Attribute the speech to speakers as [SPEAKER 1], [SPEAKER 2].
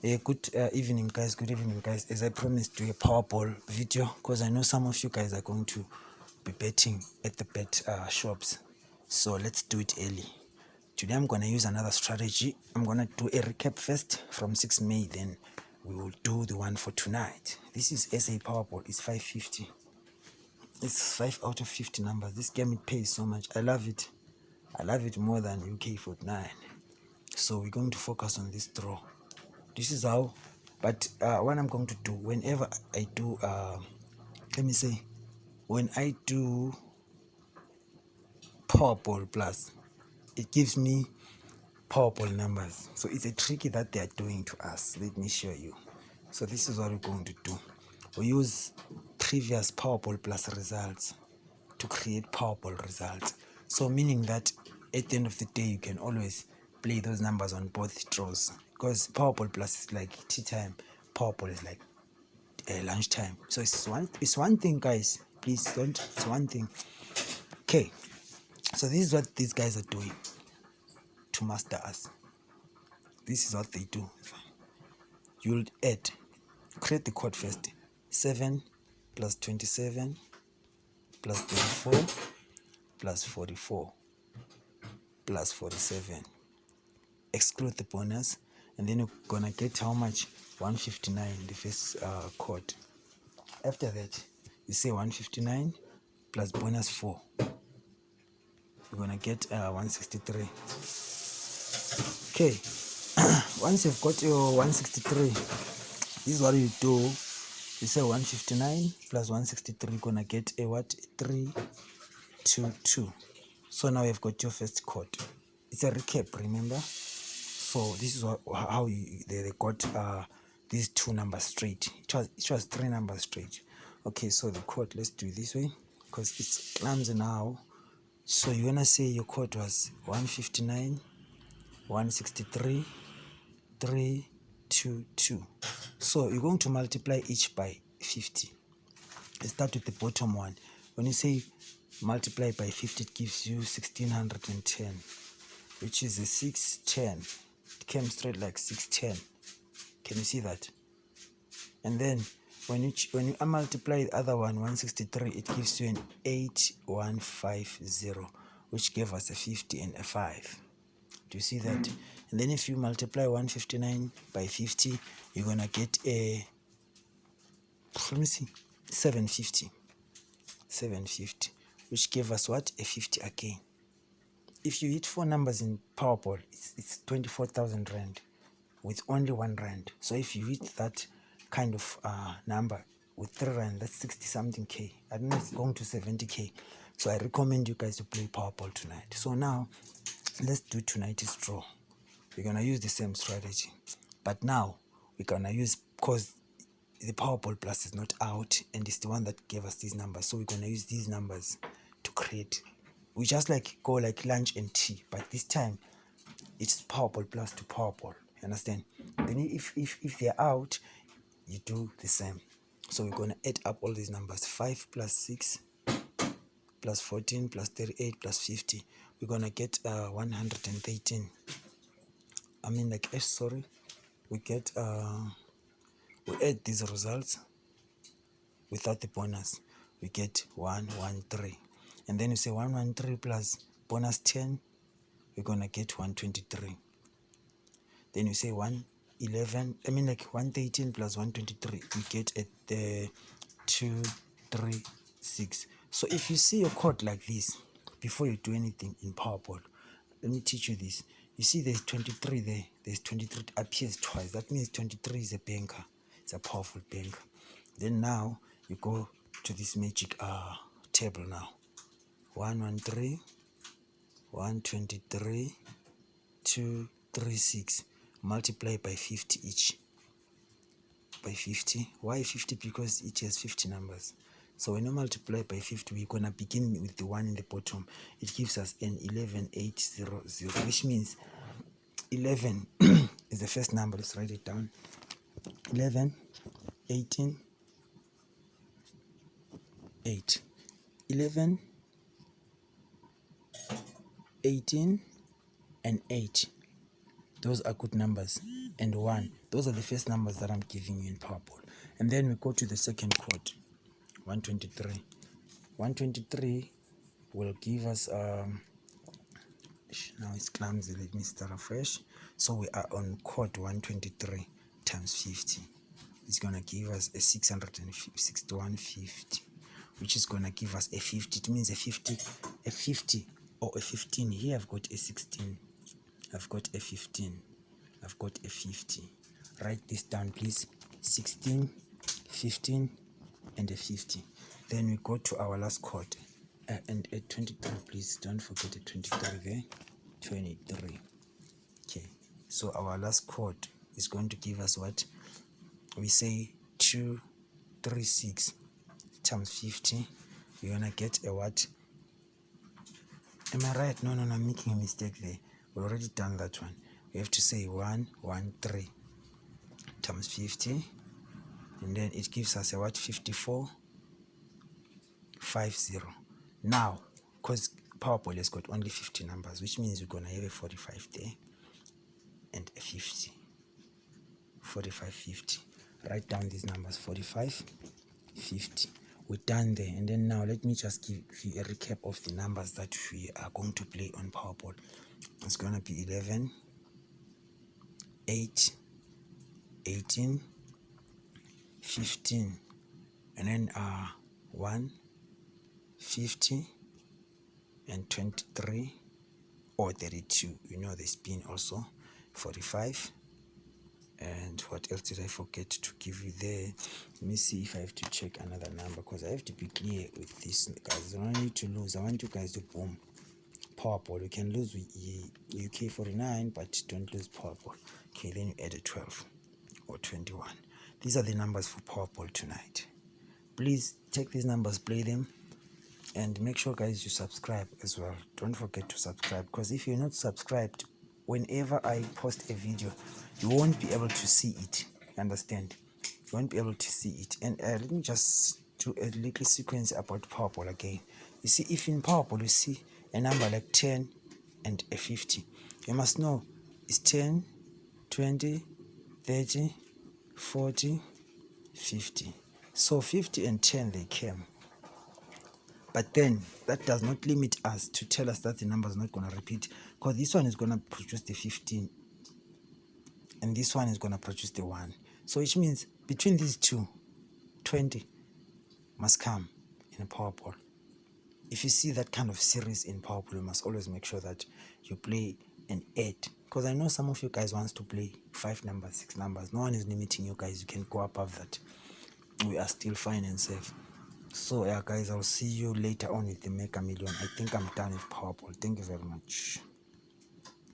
[SPEAKER 1] Good evening, guys. Good evening, guys. As I promised, do a Powerball video because I know some of you guys are going to be betting at the bet shops. So let's do it early. Today I'm gonna use another strategy. I'm gonna do a recap first from 6 May, then we will do the one for tonight. This is SA Powerball. It's 550. It's 5 out of 50 numbers. This game, it pays so much. I love it. I love it more than UK Fortnite. So we're going to focus on this draw. This is how, but what I'm going to do whenever I do let me say, when I do Powerball Plus, it gives me Powerball numbers. So it's a trick that they are doing to us. Let me show you. So this is what we're going to do. We use previous Powerball Plus results to create Powerball results. So meaning that at the end of the day, you can always play those numbers on both draws, because Powerball Plus is like tea time, Powerball is like lunchtime. So it's one thing, guys. Please don't. It's one thing. Okay. So this is what these guys are doing to master us. This is what they do. You'll add, create the code first. 7 plus 27 plus 34 plus 44 plus 47. Exclude the bonus, and then you're gonna get how much? 159, the first code. After that, you say 159 plus bonus 4. You're gonna get 163. Okay. Once you've got your 163, this is what you do. You say 159 plus 163, you're gonna get a what? 322. So now you've got your first code. It's a recap, remember? So this is how they got these two numbers straight. It was 3 numbers straight. Okay, so the code, let's do it this way because it's clumsy now. So you're gonna say your code was 159 163 322. So you're going to multiply each by 50. Let's start with the bottom one. When you say multiply by 50, it gives you 1610, which is a 610. It came straight like 610. Can you see that? And then when you multiply the other one, 163, it gives you an 8150, which gave us a 50 and a 5. Do you see that? And then if you multiply 159 by 50, you're gonna get a, let me see, 750, which gave us what? A 50 again. If you hit 4 numbers in Powerball, it's 24,000 rand with only 1 rand. So if you hit that kind of number with 3 rand, that's 60 something K. I don't know, it's going to 70K. So I recommend you guys to play Powerball tonight. So now let's do tonight's draw. We're gonna use the same strategy, but now we're gonna use, because the Powerball Plus is not out and it's the one that gave us these numbers, so we're gonna use these numbers to create. We just like go like lunch and tea, but this time it's Powerball Plus to Powerball. You understand? Then if they're out, you do the same. So we're gonna add up all these numbers: 5 plus 6 plus 14 plus 38 plus 50. We're gonna get 113. I mean, like sorry, we get we add these results without the bonus, we get 113, and then you say 113 plus bonus 10, we're gonna get 123. Then you say 111, I mean like 113 plus 123, we get at the 236. So if you see your code like this before you do anything in Powerball, let me teach you this. You see there's 23 there, there's 23, it appears twice. That means 23 is a banker. It's a powerful banker. Then now you go to this magic table now. 113, 123, 236. Multiply by 50 each. By 50. Why 50? Because each has 50 numbers. So when you multiply by 50, we're gonna begin with the one in the bottom. It gives us an 11800, which means 11 is the first number. Let's write it down. 11, 18, 8. 11, 18, and 8. Those are good numbers. and 1. Those are the first numbers that I'm giving you in Powerball. And then we go to the second quote, 123. 123 will give us now it's clumsy, let me start afresh. So we are on quote 123 times 50. It's gonna give us a 661.50, which is gonna give us a 50. It means a 50 or a 15. Here I've got a 16, I've got a 15, I've got a 50. Write this down please. 16, 15 and a 50. Then we go to our last quote, and a 23 please, don't forget a 23 there. 23. Okay, so our last quote is going to give us what we say, 236 times 50. We're gonna get a what? Am I right? No, I'm making a mistake there. We already done that one. We have to say 113 times 50, and then it gives us a what? 5450. Now, because Powerball has got only 50 numbers, which means we're gonna have a 45 there and a 50. 45, 50. Write down these numbers, 45, 50. We're done there. And then now let me just give you a recap of the numbers that we are going to play on Powerball. It's going to be 11, 8, 18, 15, and then 1, 50, and 23 or 32. You know the spin also, 45. And what else did I forget to give you there? Let me see if I have to check another number, because I have to be clear with this, guys. I don't want you to lose. I want you guys to boom Powerball. You can lose with UK 49, but don't lose Powerball. Okay, then you add a 12 or 21. These are the numbers for Powerball tonight. Please take these numbers, play them, and make sure, guys, you subscribe as well. Don't forget to subscribe, because if you're not subscribed, whenever I post a video, you won't be able to see it. You understand? You won't be able to see it. And let me just do a little sequence about Powerball again. You see, if in Powerball you see a number like 10 and a 50, you must know it's 10, 20, 30, 40, 50. So 50 and 10, they came. But then that does not limit us to tell us that the number is not going to repeat, because this one is going to produce the 15 and this one is going to produce the 1. So which means between these two, 20 must come in a Powerball. If you see that kind of series in Powerball, you must always make sure that you play an 8, because I know some of you guys wants to play 5 numbers, 6 numbers. No one is limiting you guys. You can go above that. We are still fine and safe. So yeah, guys, I'll see you later on with the Mega Million. I think I'm done with Powerball. Thank you very much.